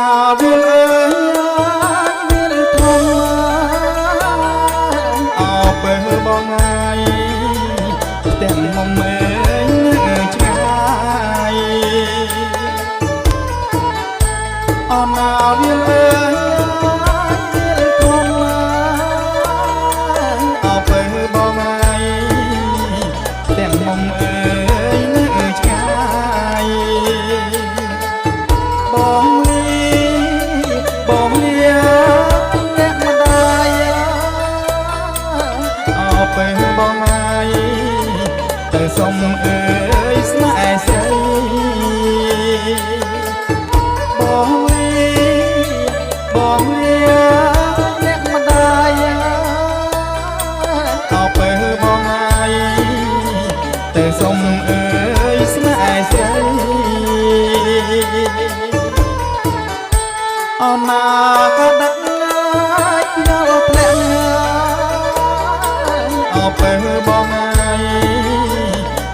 វាលអើយវាលធំអោបើបងហើយទាំងមុំអើយនៅឆ្ងាយអណាវាលអើយវាលធំអោបើបងហើយទាំងមុំអើយនៅឆ្ងាយបងលាអ្នកម្ដាយអោពេលបងហើយទៅសុំអើយស្នេហ៍ស្រីបងលាអ្នកម្ដាយអោពេលបងហើយទៅសុំអើយស្នេហ៍ស្រីអណាក៏ដឹកយកផ្លែអោពេលបងហើយ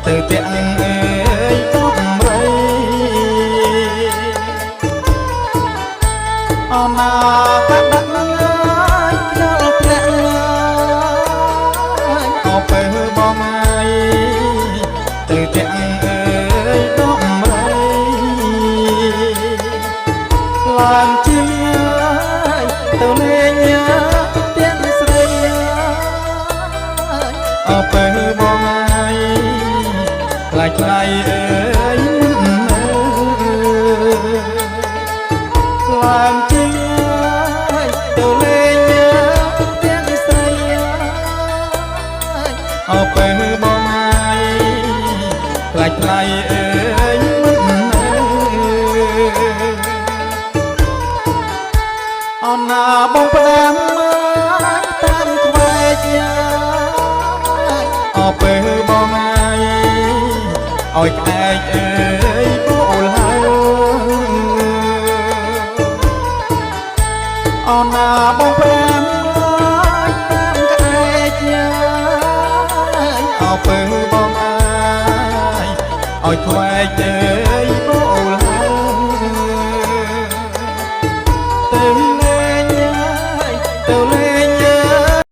ទៅទាំងអើយកំរីអណាក៏ដឹកយកផ្លែអោពេលបងហើយទៅទាំងអើយកំរីឡើងជាទៅលេងទាំងស្រីអើពេលបងហើយខ្លាចថ្លៃអើយឡើងជាទៅលេងទាំងស្រីអើពេលបងហើយខ្លាចថ្លៃអើយអណាបងផ្ដាំតាមខ្វែកអពេលបងហើយឲ្យក្អែកអើយបូលហើយអណាបងផ្ដាំតាមក្អែកអពេលបងហើយឲ្យខ្វែក